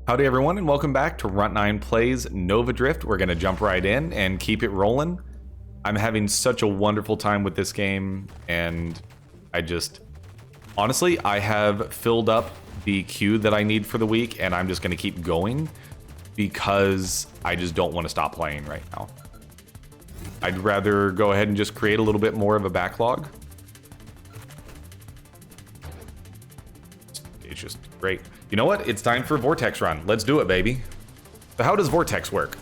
Howdy everyone, and welcome back to Runt9 Plays Nova Drift. We're going to jump right in and keep it rolling. I'm having such a wonderful time with this game, and honestly, I have filled up the queue that I need for the week, and I'm just going to keep going because I just don't want to stop playing right now. I'd rather go ahead and just create a little bit more of a backlog. It's just great. You know what? It's time for Vortex Run. Let's do it, baby. So how does Vortex work?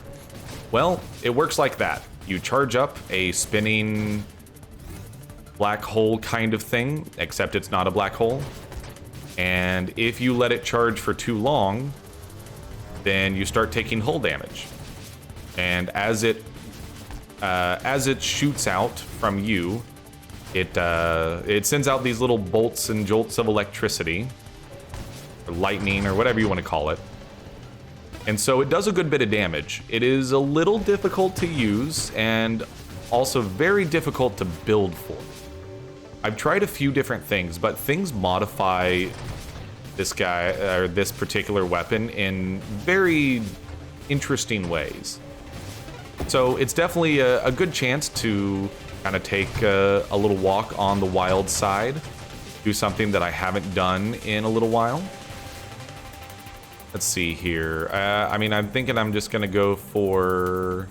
Well, it works like that. You charge up a spinning black hole kind of thing, except it's not a black hole. And if you let it charge for too long, then you start taking hull damage. And as it shoots out from you, it sends out these little bolts and jolts of electricity, or lightning, or whatever you want to call it. And so it does a good bit of damage. It is a little difficult to use and also very difficult to build for. I've tried a few different things, but things modify this guy, or this particular weapon, in very interesting ways. So it's definitely a good chance to kind of take a little walk on the wild side, do something that I haven't done in a little while. Let's see here. I'm thinking I'm just gonna go for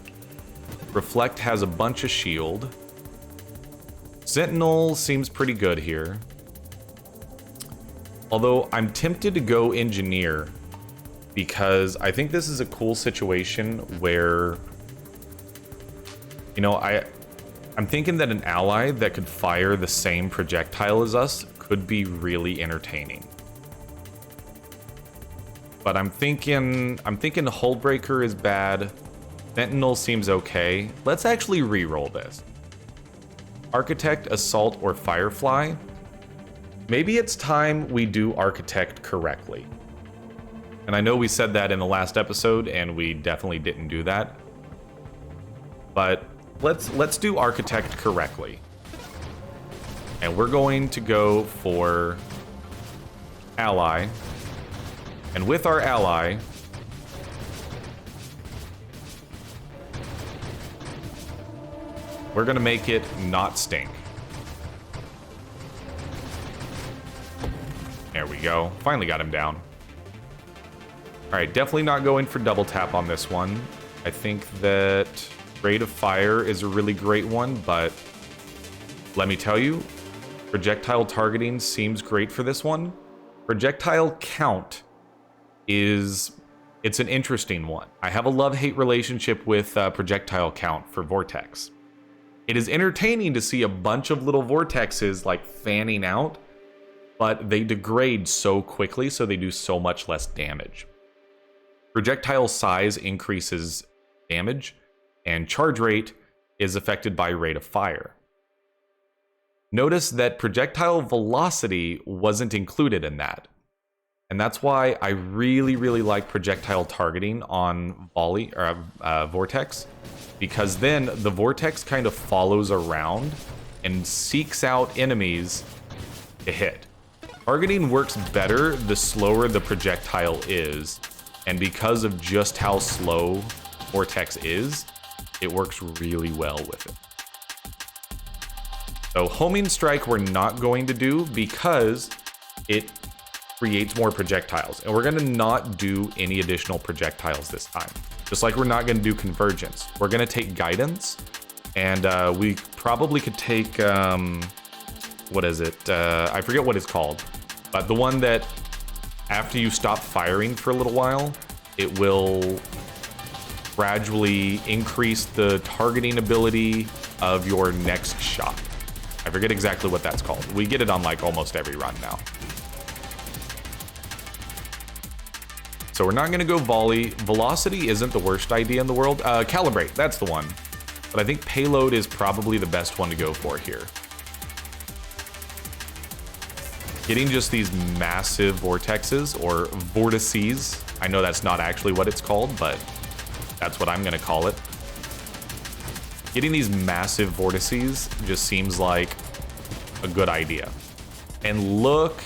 Reflect. Has a bunch of shield. Sentinel seems pretty good here. Although I'm tempted to go Engineer because I think this is a cool situation where, you know, I'm thinking that an ally that could fire the same projectile as us could be really entertaining. But I'm thinking Hullbreaker is bad. Sentinel seems okay. Let's actually re-roll this. Architect, Assault, or Firefly. Maybe it's time we do Architect correctly. And I know we said that in the last episode, and we definitely didn't do that. But let's do Architect correctly. And we're going to go for Ally. And with our ally, we're gonna make it not stink. There we go. Finally got him down. All right, definitely not going for double tap on this one. I think that Rate of Fire is a really great one, but let me tell you, projectile targeting seems great for this one. Projectile count it's an interesting one. I have a love-hate relationship with projectile count for Vortex. It is entertaining to see a bunch of little vortexes like fanning out, but they degrade so quickly, so they do so much less damage. Projectile size increases damage, and charge rate is affected by rate of fire. Notice that projectile velocity wasn't included in that. And that's why I really, really like projectile targeting on volley or Vortex, because then the Vortex kind of follows around and seeks out enemies to hit. Targeting works better the slower the projectile is, and because of just how slow Vortex is, it works really well with it. So homing strike we're not going to do because it creates more projectiles, and we're going to not do any additional projectiles this time, just like we're not going to do convergence. We're going to take guidance, and we probably could take what is it, I forget what it's called, but the one that after you stop firing for a little while, it will gradually increase the targeting ability of your next shot. I forget exactly what that's called. We get it on like almost every run now. So we're not going to go volley. Velocity isn't the worst idea in the world. Calibrate, that's the one. But I think payload is probably the best one to go for here. Getting just these massive vortexes, or vortices. I know that's not actually what it's called, but that's what I'm going to call it. Getting these massive vortices just seems like a good idea. And look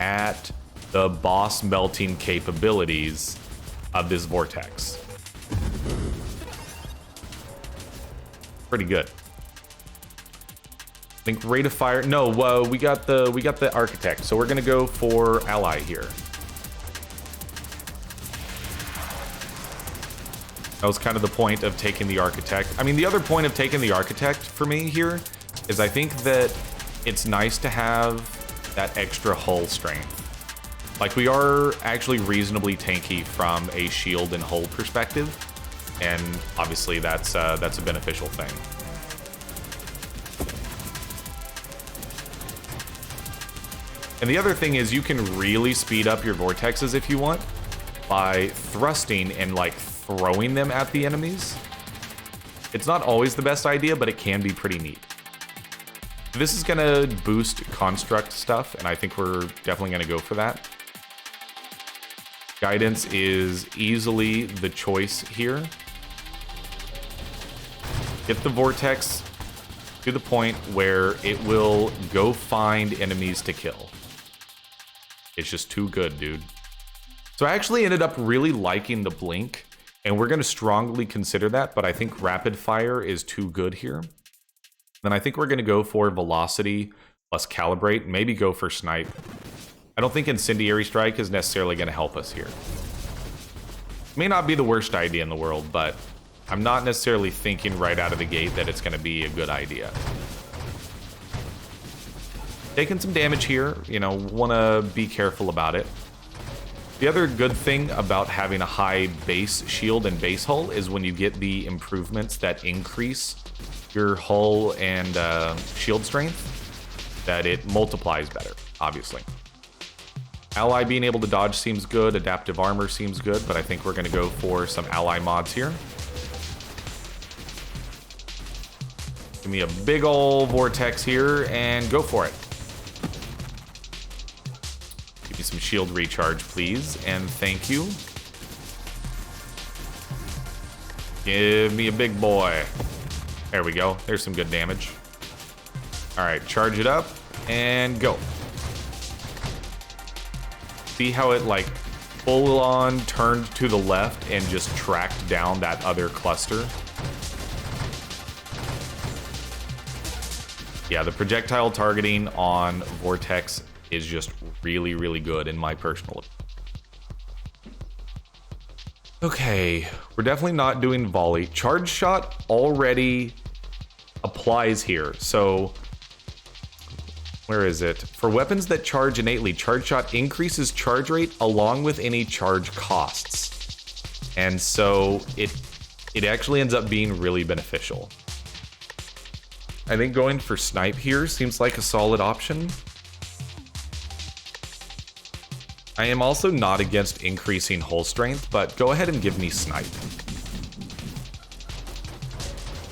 at the boss melting capabilities of this vortex. Pretty good. I think rate of fire. No, we got the architect, so we're gonna go for ally here. That was kind of the point of taking the architect. I mean, the other point of taking the architect for me here is I think that it's nice to have that extra hull strength. Like, we are actually reasonably tanky from a shield and hull perspective, and obviously that's a beneficial thing. And the other thing is you can really speed up your vortexes if you want by thrusting and like throwing them at the enemies. It's not always the best idea, but it can be pretty neat. This is gonna boost construct stuff, and I think we're definitely gonna go for that. Guidance is easily the choice here. Get the vortex to the point where it will go find enemies to kill. It's just too good, dude. So I actually ended up really liking the blink, and we're going to strongly consider that, but I think rapid fire is too good here. Then I think we're going to go for velocity plus calibrate, maybe go for snipe. I don't think incendiary strike is necessarily going to help us here. May not be the worst idea in the world, but I'm not necessarily thinking right out of the gate that it's going to be a good idea. Taking some damage here, you know, want to be careful about it. The other good thing about having a high base shield and base hull is when you get the improvements that increase your hull and shield strength, that it multiplies better, obviously. Ally being able to dodge seems good, adaptive armor seems good, but I think we're going to go for some ally mods here. Give me a big ol' vortex here and go for it. Give me some shield recharge, please, and thank you. Give me a big boy. There we go. There's some good damage. All right, charge it up and go. See how it like full on turned to the left and just tracked down that other cluster? Yeah, the projectile targeting on Vortex is just really, really good in my personal opinion. Okay, we're definitely not doing volley. Charge shot already applies here, so where is it? For weapons that charge innately, charge shot increases charge rate along with any charge costs. And so it actually ends up being really beneficial. I think going for snipe here seems like a solid option. I am also not against increasing hull strength, but go ahead and give me snipe.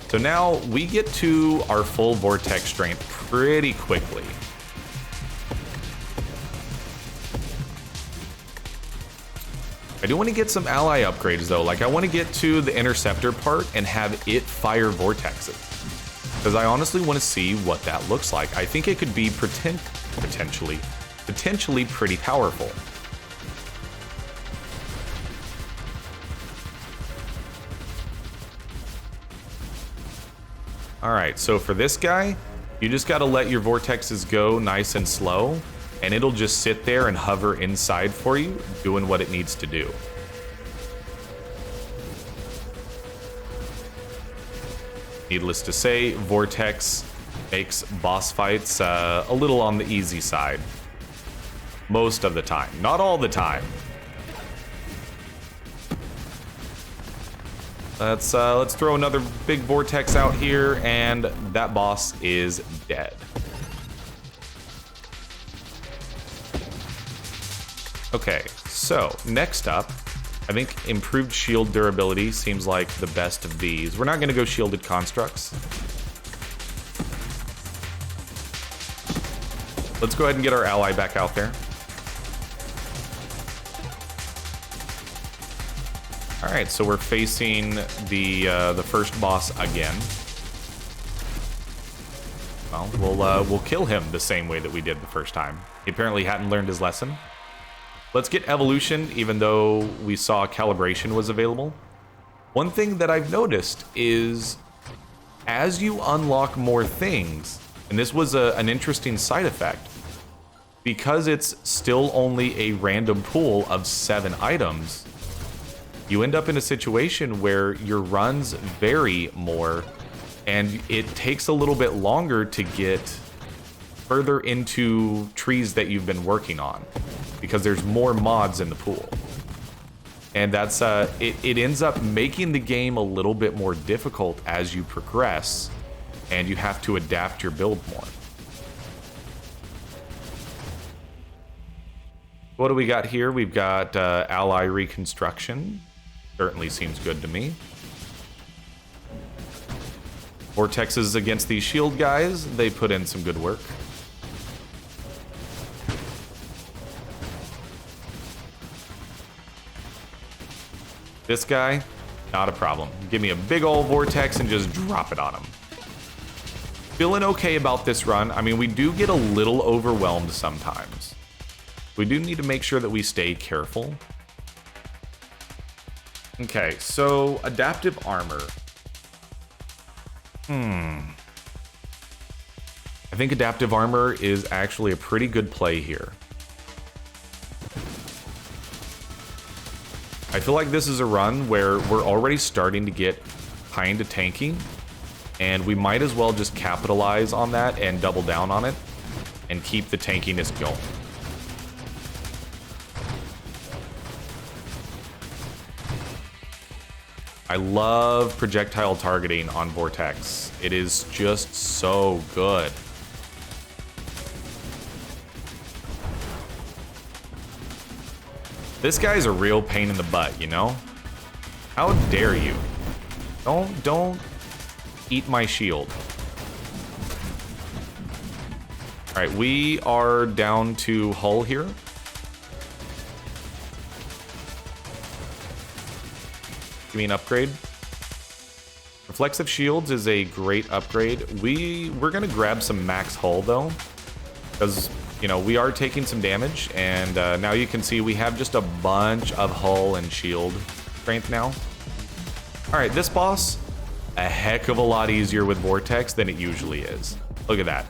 So now we get to our full vortex strength pretty quickly. I do want to get some ally upgrades though. Like I want to get to the interceptor part and have it fire vortexes, because I honestly want to see what that looks like. I think it could be potentially pretty powerful. All right, so for this guy, you just got to let your vortexes go nice and slow, and it'll just sit there and hover inside for you, doing what it needs to do. Needless to say, Vortex makes boss fights a little on the easy side. Most of the time, not all the time. Let's throw another big vortex out here, and that boss is dead. Okay, so next up, I think improved shield durability seems like the best of these. We're not going to go shielded constructs. Let's go ahead and get our ally back out there. All right, so we're facing the first boss again. Well, we'll kill him the same way that we did the first time. He apparently hadn't learned his lesson. Let's get evolution, even though we saw calibration was available. One thing that I've noticed is as you unlock more things, and this was an interesting side effect, because it's still only a random pool of 7 items, you end up in a situation where your runs vary more, and it takes a little bit longer to get further into trees that you've been working on, because there's more mods in the pool. And that's it ends up making the game a little bit more difficult as you progress, and you have to adapt your build more. What do we got here? We've got ally reconstruction. Certainly seems good to me. Vortexes against these shield guys. They put in some good work. This guy, not a problem. Give me a big old vortex and just drop it on him. Feeling okay about this run. I mean, we do get a little overwhelmed sometimes. We do need to make sure that we stay careful. Okay, so adaptive armor. I think adaptive armor is actually a pretty good play here. I feel like this is a run where we're already starting to get kind of tanky, and we might as well just capitalize on that and double down on it and keep the tankiness going. I love projectile targeting on Vortex. It is just so good. This guy's a real pain in the butt, you know? How dare you? Don't eat my shield. All right, we are down to hull here. Give me an upgrade. Reflexive shields is a great upgrade. We're gonna grab some max hull though, because you know, we are taking some damage, and now you can see we have just a bunch of hull and shield strength now. All right, this boss, a heck of a lot easier with Vortex than it usually is. Look at that.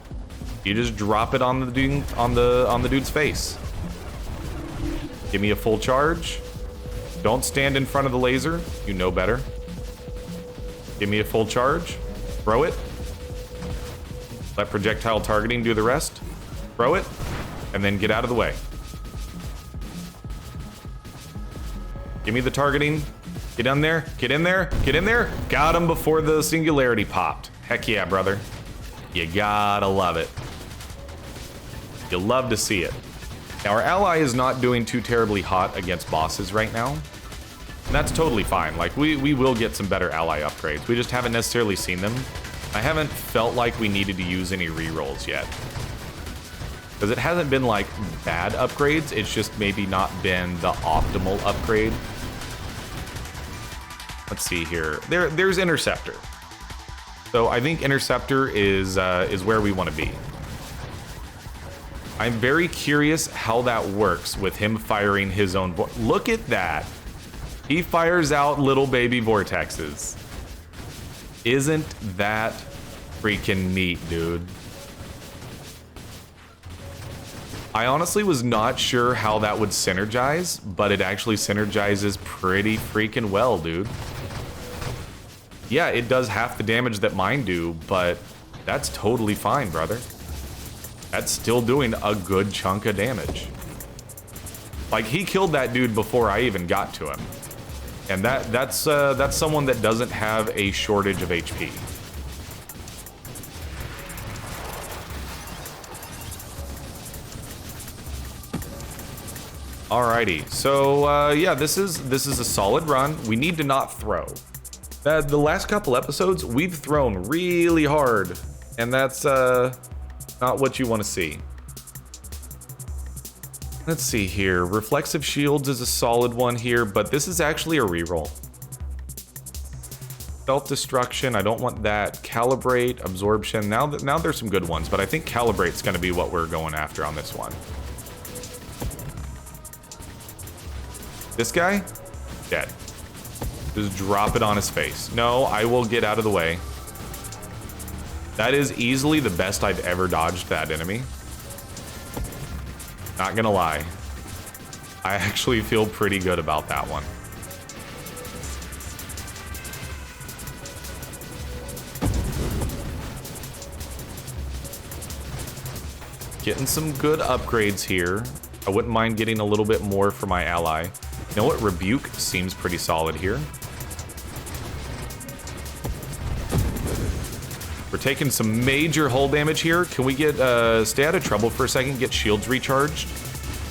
You just drop it on the dude, on the dude's face. Give me a full charge. Don't stand in front of the laser. You know better. Give me a full charge. Throw it. Let projectile targeting do the rest. Throw it, and then get out of the way. Give me the targeting. Get in there, get in there, get in there. Got him before the singularity popped. Heck yeah, brother. You gotta love it. You love to see it. Now, our ally is not doing too terribly hot against bosses right now. And that's totally fine. Like, we will get some better ally upgrades. We just haven't necessarily seen them. I haven't felt like we needed to use any rerolls yet. Because it hasn't been like bad upgrades, it's just maybe not been the optimal upgrade. Let's see here. There's Interceptor. So I think Interceptor is where we want to be. I'm very curious how that works with him firing his own. Look at that. He fires out little baby vortexes. Isn't that freaking neat, dude? I honestly was not sure how that would synergize, but it actually synergizes pretty freaking well, dude. Yeah, it does half the damage that mine do, but that's totally fine, brother. That's still doing a good chunk of damage. Like, he killed that dude before I even got to him. And that's someone that doesn't have a shortage of HP. Alrighty, so yeah, this is a solid run. We need to not throw. The last couple episodes, we've thrown really hard, and that's not what you want to see. Let's see here. Reflexive shields is a solid one here, but this is actually a reroll. Self-destruction, I don't want that. Calibrate, absorption. Now there's some good ones, but I think calibrate's going to be what we're going after on this one. This guy? Dead. Just drop it on his face. No, I will get out of the way. That is easily the best I've ever dodged that enemy. Not gonna lie. I actually feel pretty good about that one. Getting some good upgrades here. I wouldn't mind getting a little bit more for my ally. You know what? Rebuke seems pretty solid here. We're taking some major hull damage here. Can we get stay out of trouble for a second? Get shields recharged.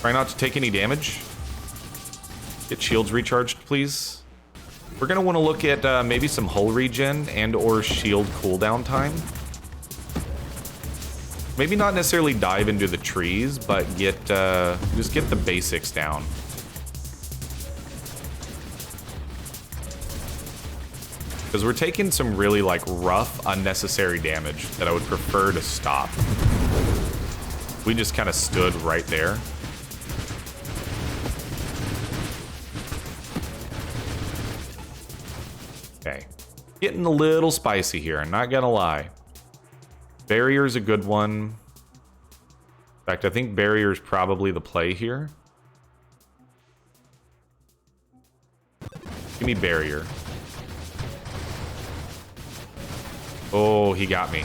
Try not to take any damage. Get shields recharged, please. We're gonna want to look at maybe some hull regen and or shield cooldown time. Maybe not necessarily dive into the trees, but just get the basics down. Because we're taking some really like rough, unnecessary damage that I would prefer to stop. We just kind of stood right there. Okay. Getting a little spicy here, I'm not gonna lie. Barrier's a good one. In fact, I think barrier's probably the play here. Give me barrier. Oh, he got me.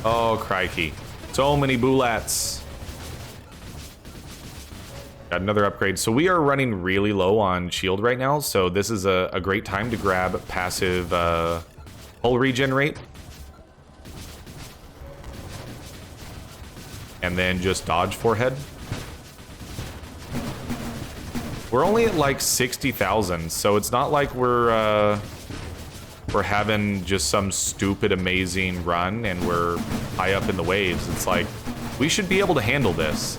Oh, crikey. So many bulats. Got another upgrade. So we are running really low on shield right now, so this is a great time to grab passive hull regenerate. And then just dodge forehead. We're only at like 60,000, so it's not like we're having just some stupid amazing run and we're high up in the waves. It's like we should be able to handle this.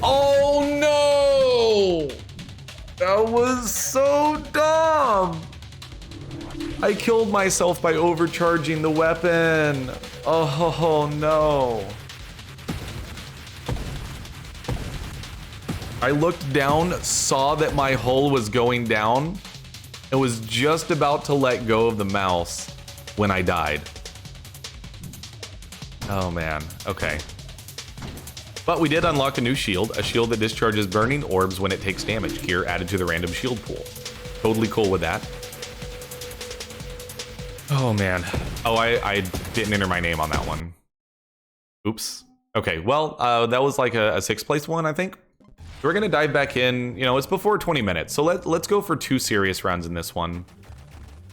Oh no! That was so dumb! I killed myself by overcharging the weapon. Oh no. I looked down, saw that my hull was going down, and was just about to let go of the mouse when I died. Oh man, okay. But we did unlock a new shield, a shield that discharges burning orbs when it takes damage. Gear added to the random shield pool. Totally cool with that. Oh man. Oh, I didn't enter my name on that one. Oops. Okay, well, that was like a 6th place one, I think. So we're gonna dive back in. You know, it's before 20 minutes, so let's go for 2 serious rounds in this one.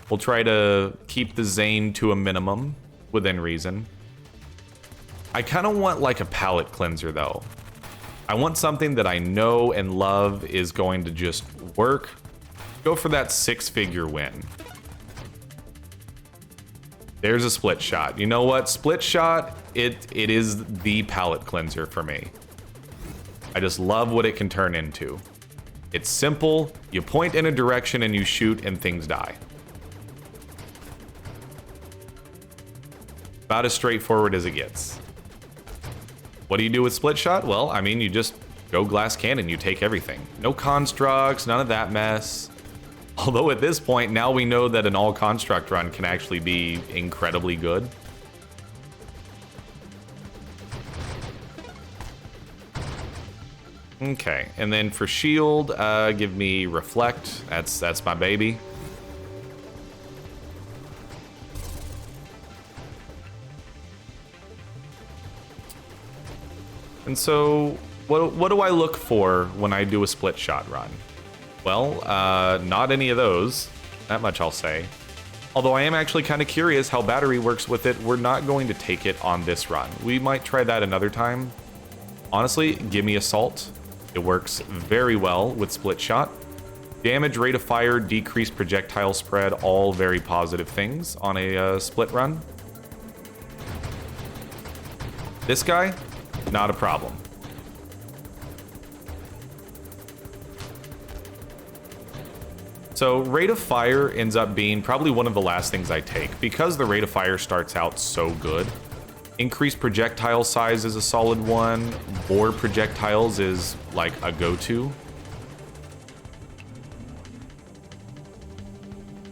We'll try to keep the Zane to a minimum within reason. I kind of want like a palate cleanser though. I want something that I know and love is going to just work. Go for that 6-figure win. There's a split shot. You know what? Split shot, it is the palate cleanser for me. I just love what it can turn into. It's simple. You point in a direction and you shoot and things die. About as straightforward as it gets. What do you do with split shot? Well, I mean, you just go glass cannon, you take everything. No constructs, none of that mess. Although at this point, now we know that an all construct run can actually be incredibly good. Okay, and then for shield, give me reflect. That's my baby. And so, what do I look for when I do a split shot run? Well, not any of those. That much I'll say. Although I am actually kind of curious how battery works with it. We're not going to take it on this run. We might try that another time. Honestly, give me assault. It works very well with split shot. Damage, rate of fire, decreased projectile spread, all very positive things on a split run. This guy, not a problem. So rate of fire ends up being probably one of the last things I take because the rate of fire starts out so good. Increased projectile size is a solid one. Bore projectiles is like a go-to.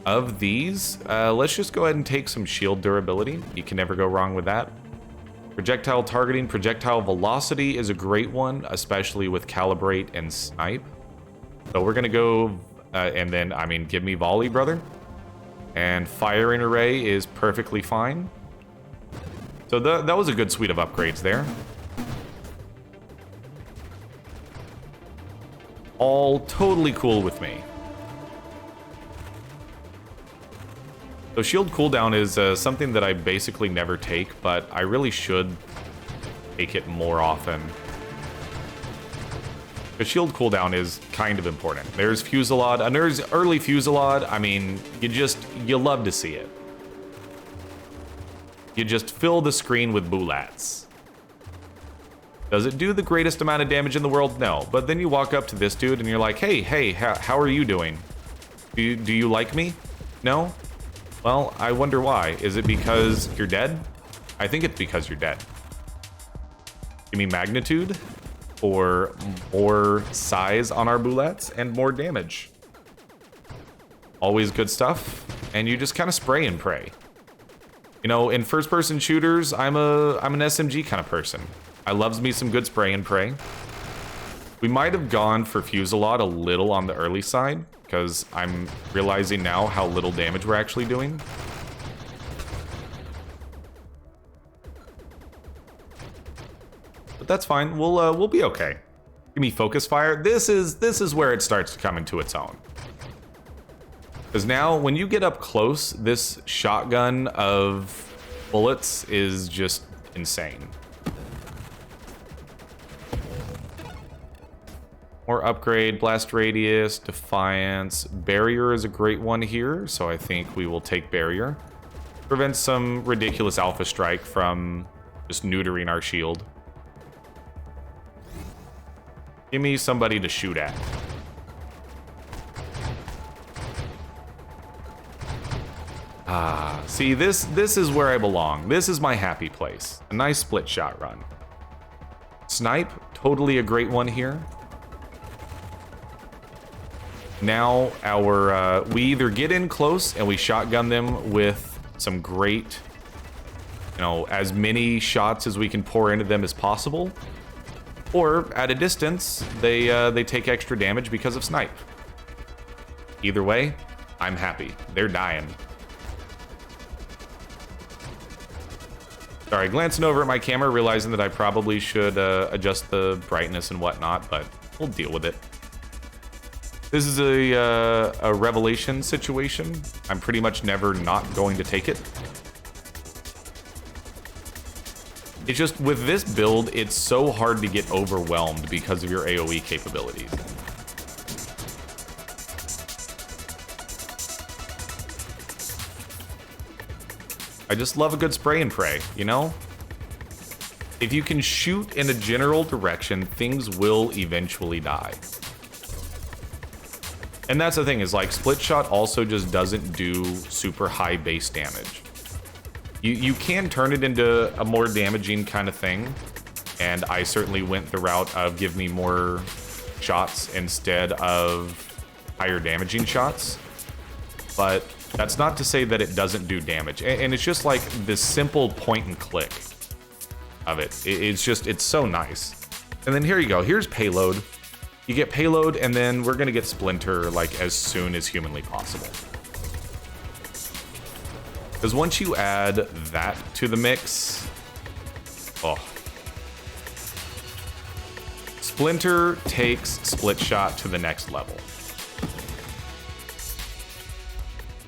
Of these, let's just go ahead and take some shield durability. You can never go wrong with that. Projectile targeting, projectile velocity is a great one, especially with calibrate and snipe. So we're gonna go, and then, I mean, give me volley, brother. And firing array is perfectly fine. So that was a good suite of upgrades there. All totally cool with me. So shield cooldown is something that I basically never take, but I really should take it more often. The shield cooldown is kind of important. There's Fusillade, and there's early Fusillade. I mean, you love to see it. You just fill the screen with bulats. Does it do the greatest amount of damage in the world? No. But then you walk up to this dude and you're like, hey, how are you doing? Do you like me? No? Well, I wonder why. Is it because you're dead? I think it's because you're dead. Give me magnitude for more size on our bulats and more damage. Always good stuff. And you just kind of spray and pray. You know, in first-person shooters, I'm an SMG kind of person. I loves me some good spray and pray. We might have gone for Fusillade a little on the early side, because I'm realizing now how little damage we're actually doing. But that's fine. We'll be okay. Give me focus fire. This is where it starts to come into its own. Because now, when you get up close, this shotgun of bullets is just insane. More upgrade, blast radius, defiance. Barrier is a great one here, so I think we will take barrier. Prevents some ridiculous alpha strike from just neutering our shield. Give me somebody to shoot at. Ah, see, this is where I belong. This is my happy place. A nice split shot run. Snipe, totally a great one here. Now we either get in close and we shotgun them with some great, you know, as many shots as we can pour into them as possible, or at a distance they take extra damage because of snipe. Either way, I'm happy. They're dying. Sorry, glancing over at my camera, realizing that I probably should adjust the brightness and whatnot, but we'll deal with it. This is a revelation situation. I'm pretty much never not going to take it. It's just, with this build, it's so hard to get overwhelmed because of your AoE capabilities. I just love a good spray and pray, you know? If you can shoot in a general direction, things will eventually die. And that's the thing, is like split shot also just doesn't do super high base damage. You can turn it into a more damaging kind of thing, and I certainly went the route of give me more shots instead of higher damaging shots. But that's not to say that it doesn't do damage. And it's just like this simple point and click of it. It's so nice. And then here you go, here's payload. You get payload, and then we're gonna get Splinter like as soon as humanly possible. Because once you add that to the mix, oh. Splinter takes split shot to the next level.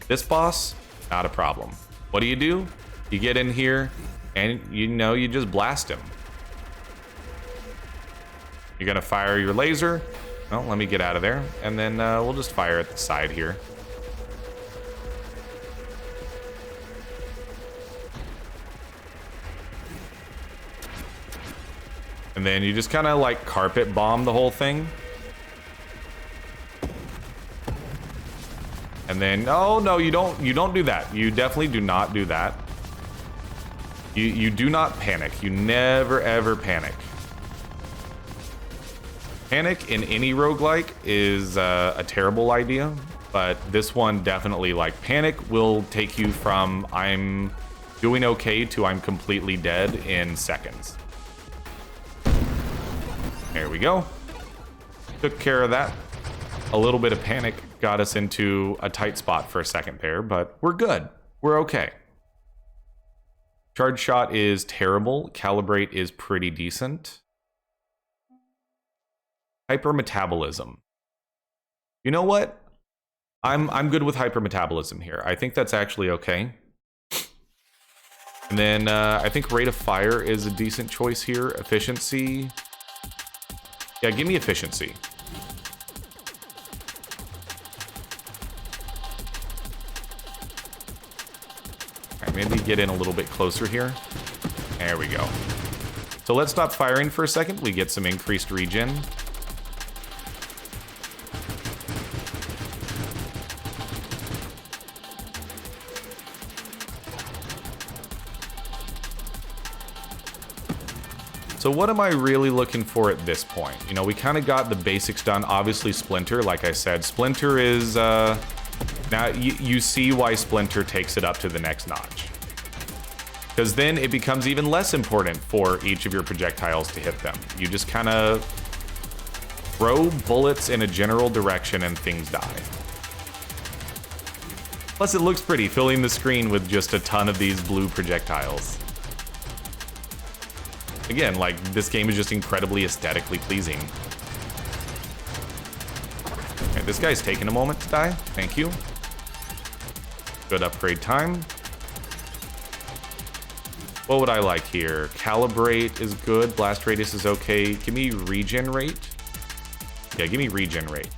This boss, not a problem. What do? You get in here, and you just blast him. You're gonna fire your laser. Well, let me get out of there, and then we'll just fire at the side here. And then you just kind of like carpet bomb the whole thing. And then, oh no, you don't do that. You definitely do not do that. You do not panic. You never ever panic. Panic in any roguelike is a terrible idea, but this one definitely, like, panic will take you from I'm doing okay to I'm completely dead in seconds. There we go. Took care of that. A little bit of panic got us into a tight spot for a second there, but we're good. We're okay. Charge shot is terrible. Calibrate is pretty decent. Hypermetabolism. You know what? I'm good with hypermetabolism here. I think that's actually okay. And then I think rate of fire is a decent choice here. Efficiency. Yeah, give me efficiency. All right, maybe get in a little bit closer here. There we go. So let's stop firing for a second. We get some increased regen. So what am I really looking for at this point? You know, we kind of got the basics done. Obviously, Splinter, like I said, Splinter is... now, you see why Splinter takes it up to the next notch. Because then it becomes even less important for each of your projectiles to hit them. You just kind of throw bullets in a general direction and things die. Plus, it looks pretty, filling the screen with just a ton of these blue projectiles. Again, like, this game is just incredibly aesthetically pleasing. Okay, this guy's taking a moment to die. Thank you. Good upgrade time. What would I like here? Calibrate is good. Blast radius is okay. Give me regen rate. Yeah, give me regen rate.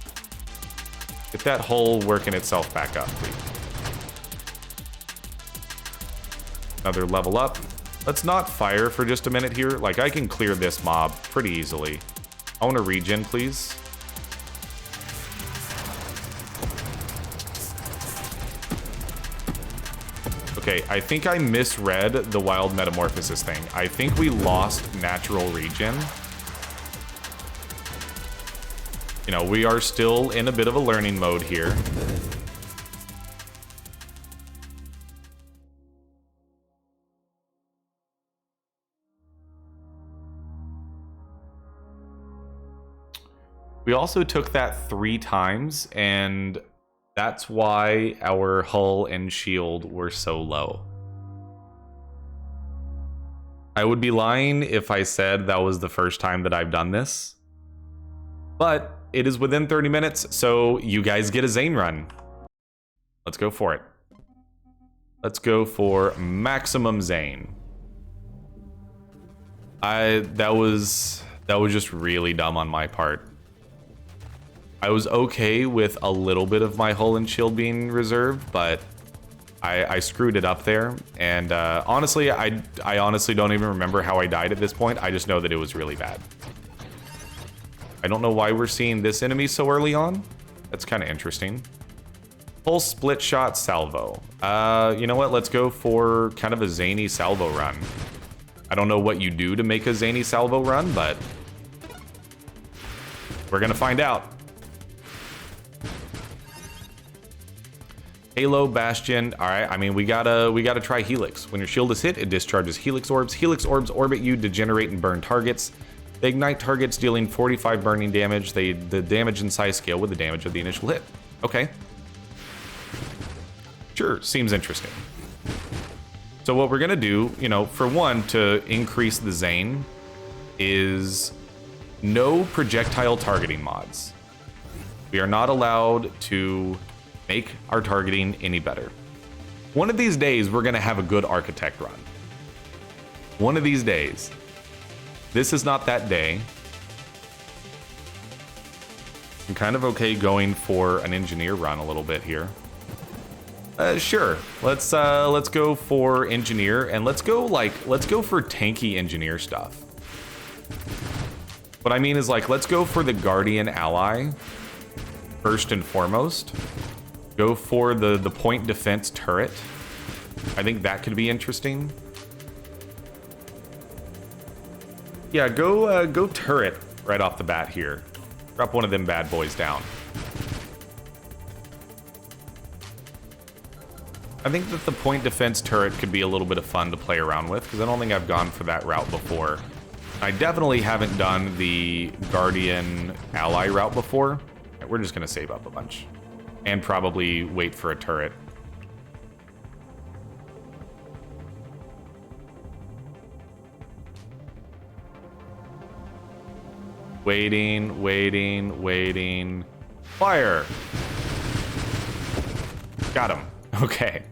Get that hull working itself back up, please. Another level up. Let's not fire for just a minute here. Like, I can clear this mob pretty easily. I want a regen, please. Okay, I think I misread the wild metamorphosis thing. I think we lost natural regen. You know, we are still in a bit of a learning mode here. We also took that 3 times, and that's why our hull and shield were so low. I would be lying if I said that was the first time that I've done this. But it is within 30 minutes, so you guys get a Zane run. Let's go for it. Let's go for maximum Zane. That was just really dumb on my part. I was okay with a little bit of my hull and shield being reserved, but I screwed it up there. And honestly, I honestly don't even remember how I died at this point. I just know that it was really bad. I don't know why we're seeing this enemy so early on. That's kind of interesting. Full split shot salvo. You know what? Let's go for kind of a zany salvo run. I don't know what you do to make a zany salvo run, but we're gonna find out. Halo, Bastion. All right, I mean, we gotta try Helix. When your shield is hit, it discharges Helix orbs. Helix orbs orbit you, degenerate and burn targets. They ignite targets, dealing 45 burning damage. The damage and size scale with the damage of the initial hit. Okay. Sure, seems interesting. So what we're gonna do, you know, for one, to increase the Zane, is no projectile targeting mods. We are not allowed to make our targeting any better. One of these days, we're gonna have a good architect run. One of these days. This is not that day. I'm kind of okay going for an engineer run a little bit here. Sure. Let's go for engineer, and let's go for tanky engineer stuff. What I mean is, like, let's go for the Guardian ally first and foremost. Go for the point defense turret. I think that could be interesting. Yeah, go turret right off the bat here. Drop one of them bad boys down. I think that the point defense turret could be a little bit of fun to play around with, because I don't think I've gone for that route before. I definitely haven't done the Guardian ally route before. We're just going to save up a bunch. And probably wait for a turret. Waiting, waiting, waiting. Fire! Got him. Okay.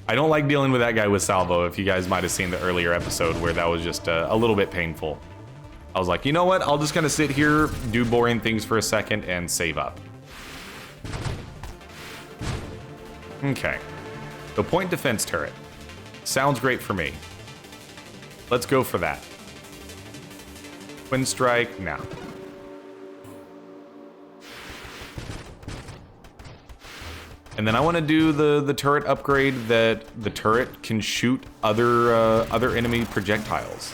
I don't like dealing with that guy with salvo, if you guys might have seen the earlier episode where that was just a little bit painful. I was like, you know what? I'll just kind of sit here, do boring things for a second, and save up. Okay. The point defense turret. Sounds great for me. Let's go for that. Twin strike, now. And then I want to do the turret upgrade that the turret can shoot other enemy projectiles.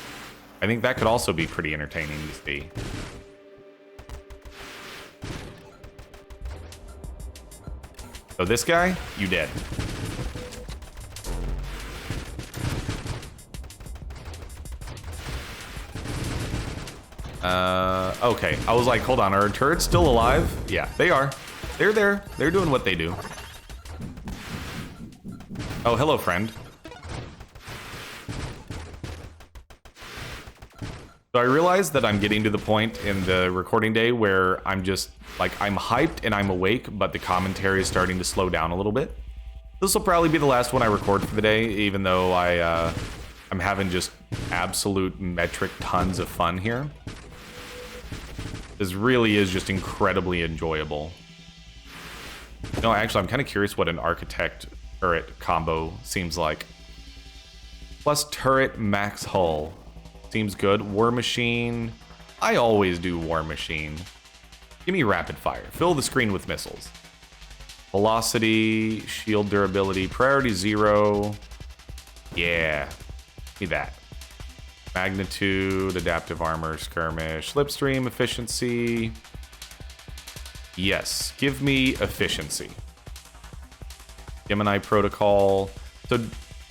I think that could also be pretty entertaining to see. So this guy, you dead. Okay. I was like, hold on, are turrets still alive? Yeah, they are. They're there. They're doing what they do. Oh, hello, friend. So I realized that I'm getting to the point in the recording day where I'm just, like, I'm hyped and I'm awake, but the commentary is starting to slow down a little bit. This will probably be the last one I record for the day, even though I'm having just absolute metric tons of fun here. This really is just incredibly enjoyable. No, actually, I'm kind of curious what an architect turret combo seems like. Plus turret max hull. Seems good. War Machine. I always do War Machine. Give me rapid fire. Fill the screen with missiles. Velocity, shield durability, priority 0. Yeah. Give me that. Magnitude, adaptive armor, skirmish, slipstream, efficiency. Yes. Give me efficiency. Gemini protocol. So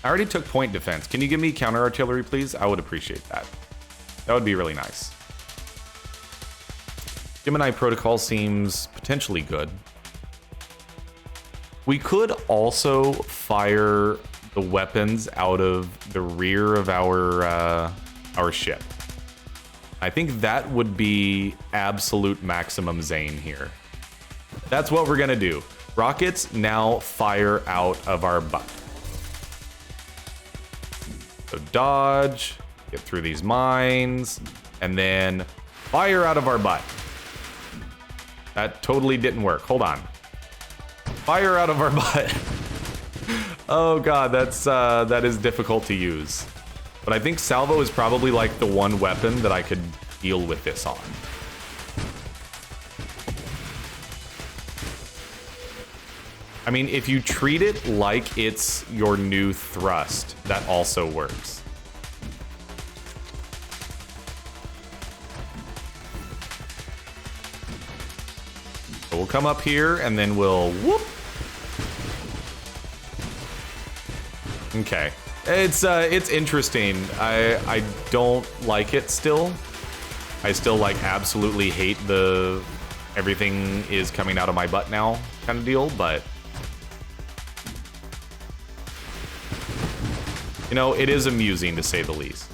I already took point defense. Can you give me counter artillery, please? I would appreciate that. That would be really nice. Gemini protocol seems potentially good. We could also fire the weapons out of the rear of our ship. I think that would be absolute maximum Zane here. That's what we're gonna do. Rockets now fire out of our butt. So dodge, get through these mines, and then fire out of our butt. That totally didn't work. Hold on. Fire out of our butt. Oh god, that is difficult to use. But I think salvo is probably like the one weapon that I could deal with this on. I mean, if you treat it like it's your new thrust, that also works. So we'll come up here and then we'll whoop. Okay. It's interesting. I don't like it still. I still like absolutely hate the everything is coming out of my butt now kind of deal, but you know, it is amusing to say the least.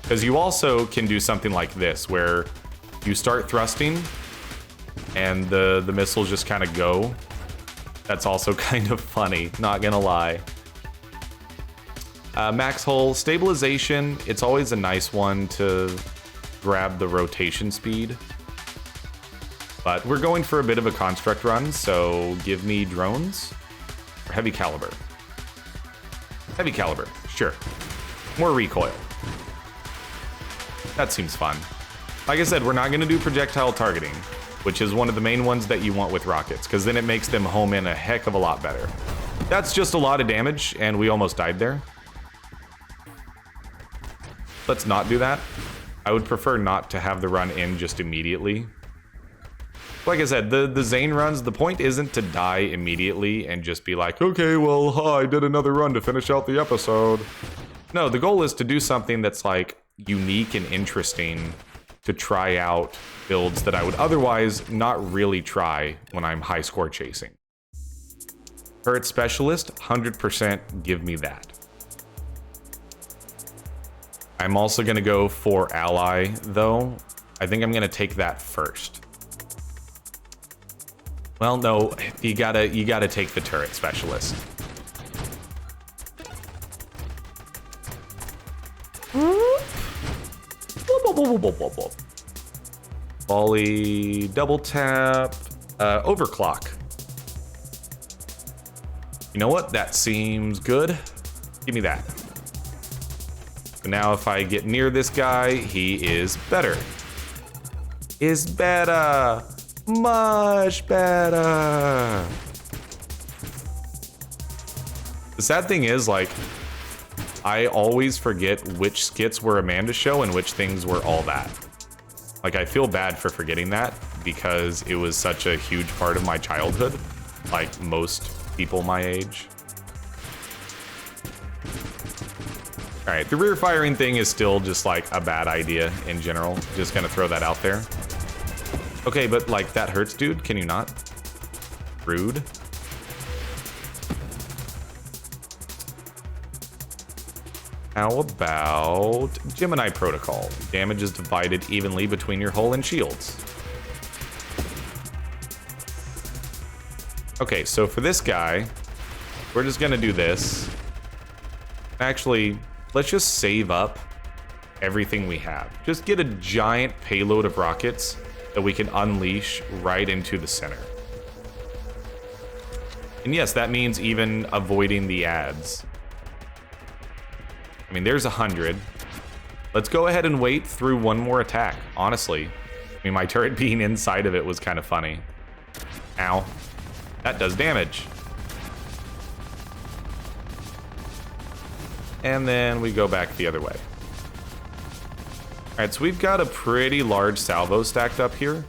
Because you also can do something like this, where you start thrusting, and the missiles just kind of go. That's also kind of funny, not gonna lie. Max hull stabilization, it's always a nice one to grab the rotation speed. But we're going for a bit of a construct run, so give me drones. Or heavy caliber. Heavy caliber, sure. More recoil. That seems fun. Like I said, we're not going to do projectile targeting. which is one of the main ones that you want with rockets, because then it makes them home in a heck of a lot better. That's just a lot of damage, and we almost died there. Let's not do that. I would prefer not to have the run end just immediately. Like I said, the Zane runs, the point isn't to die immediately and just be like, okay, well, I did another run to finish out the episode. No, the goal is to do something that's like unique and interesting to try out builds that I would otherwise not really try when I'm high score chasing. Turret Specialist, 100% give me that. I'm also going to go for Ally, though. I think I'm going to take that first. Well, no, you gotta take the Turret Specialist. Volley, double tap, overclock. You know what? That seems good. Give me that. So now if I get near this guy, he is better. Is better. Much better. The sad thing is, like, I always forget which skits were Amanda's show and which things were all that. Like, I feel bad for forgetting that because it was such a huge part of my childhood, like most people my age. All right, the rear firing thing is still just like a bad idea in general. Just gonna throw that out there. Okay, but like that hurts, dude. Can you not? Rude. How about Gemini Protocol? Damage is divided evenly between your hull and shields. Okay, so for this guy, we're just gonna do this. Actually, let's just save up everything we have. Just get a giant payload of rockets that we can unleash right into the center. And yes, that means even avoiding the ads. I mean, there's 100. Let's go ahead and wait through one more attack, honestly. I mean, my turret being inside of it was kind of funny. Ow. That does damage. And then we go back the other way. All right, so we've got a pretty large salvo stacked up here.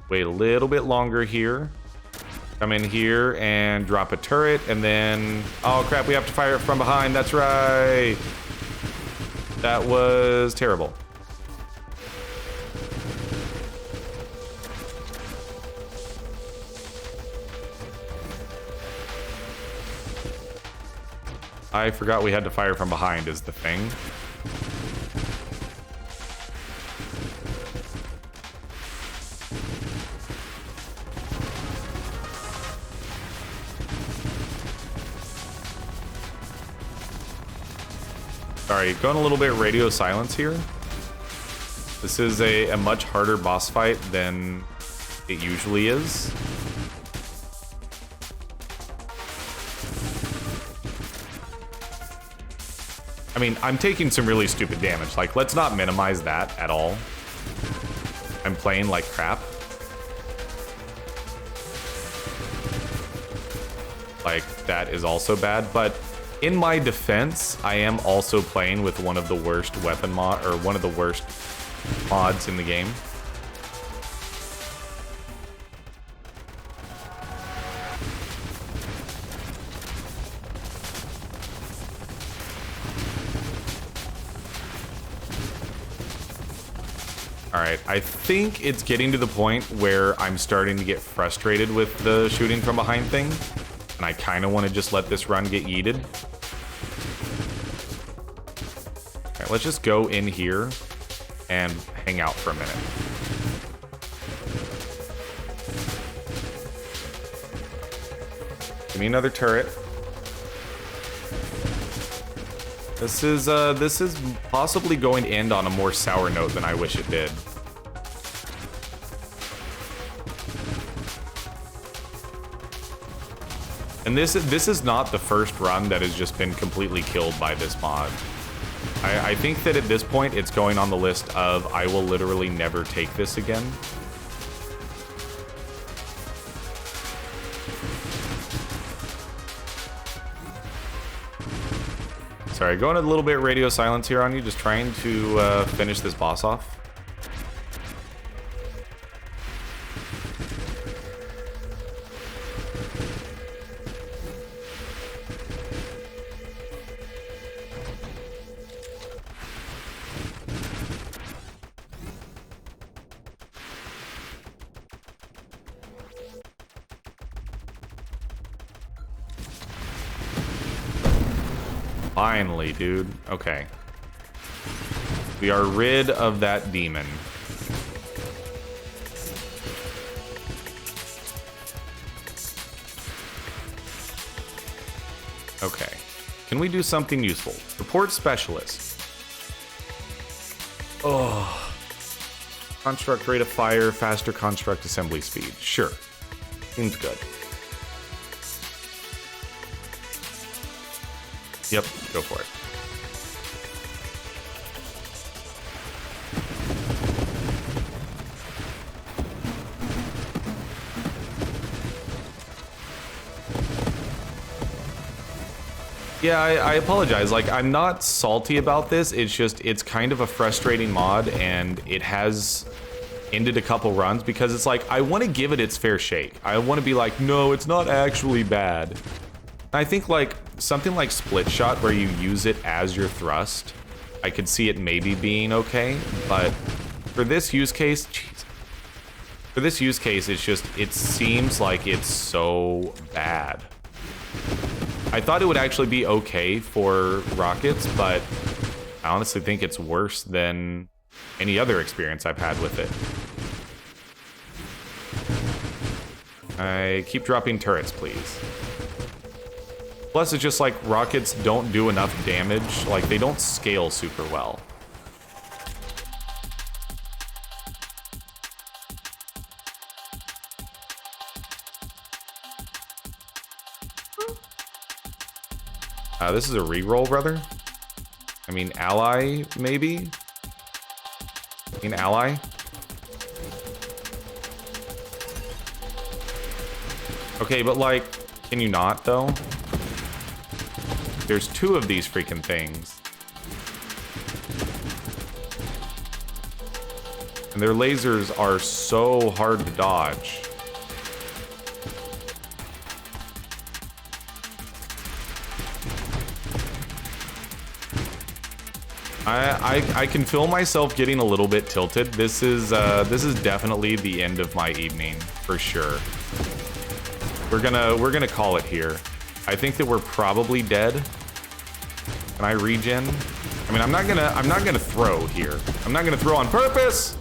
Wait a little bit longer here. Come in here and drop a turret, and then... Oh, crap, we have to fire it from behind. That's right. That was terrible. I forgot we had to fire from behind is the thing. Sorry, going a little bit radio silence here. This is a much harder boss fight than it usually is. I mean, I'm taking some really stupid damage. Like, let's not minimize that at all. I'm playing like crap. Like, that is also bad, but in my defense, I am also playing with one of the worst weapon mod, or one of the worst mods in the game. Alright, I think it's getting to the point where I'm starting to get frustrated with the shooting from behind thing. And I kind of want to just let this run get yeeted. Alright, let's just go in here and hang out for a minute. Give me another turret. This is possibly going to end on a more sour note than I wish it did. And this is not the first run that has just been completely killed by this mod. I think that at this point, it's going on the list of I will literally never take this again. Sorry, going a little bit radio silence here on you, just trying to finish this boss off. Finally, dude. Okay. We are rid of that demon. Okay. Can we do something useful? Report specialist. Oh. Construct rate of fire, faster construct assembly speed. Sure. Seems good. Yep, go for it. Yeah, I apologize. Like, I'm not salty about this. It's just, it's kind of a frustrating mod, and it has ended a couple runs because it's like, I want to give it its fair shake. I want to be like, no, it's not actually bad. I think like something like split shot where you use it as your thrust, I could see it maybe being okay, but for this use case, jeez. For this use case, it's just, it seems like it's so bad. I thought it would actually be okay for rockets, but I honestly think it's worse than any other experience I've had with it. I keep dropping turrets, please. Plus, it's just like rockets don't do enough damage. Like, they don't scale super well. This is a reroll, brother. I mean, ally, maybe? I mean, ally? Okay, but like, can you not, though? There's two of these freaking things. And their lasers are so hard to dodge. I can feel myself getting a little bit tilted. This is definitely the end of my evening, for sure. We're gonna call it here. I think that we're probably dead. Can I regen? I mean, I'm not gonna throw here. I'm not gonna throw on purpose.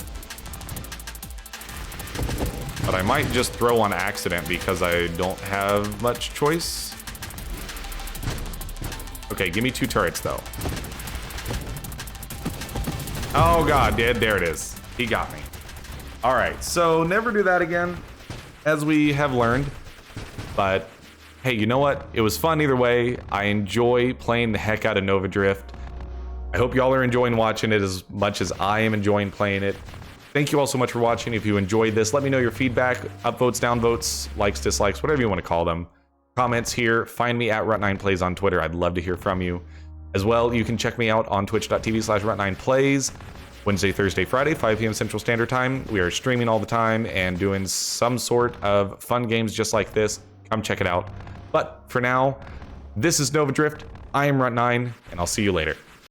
But I might just throw on accident because I don't have much choice. Okay, give me 2 turrets though. Oh god, there it is. He got me. All right, so never do that again, as we have learned. But hey, you know what? It was fun either way. I enjoy playing the heck out of Nova Drift. I hope y'all are enjoying watching it as much as I am enjoying playing it. Thank you all so much for watching. If you enjoyed this, let me know your feedback. Upvotes, downvotes, likes, dislikes, whatever you want to call them. Comments here. Find me at Runt9 Plays on Twitter. I'd love to hear from you. As well, you can check me out on twitch.tv/Runt9Plays. Wednesday, Thursday, Friday, 5 p.m. Central Standard Time. We are streaming all the time and doing some sort of fun games just like this. Come check it out. But for now, this is Nova Drift. I am Runt9, and I'll see you later.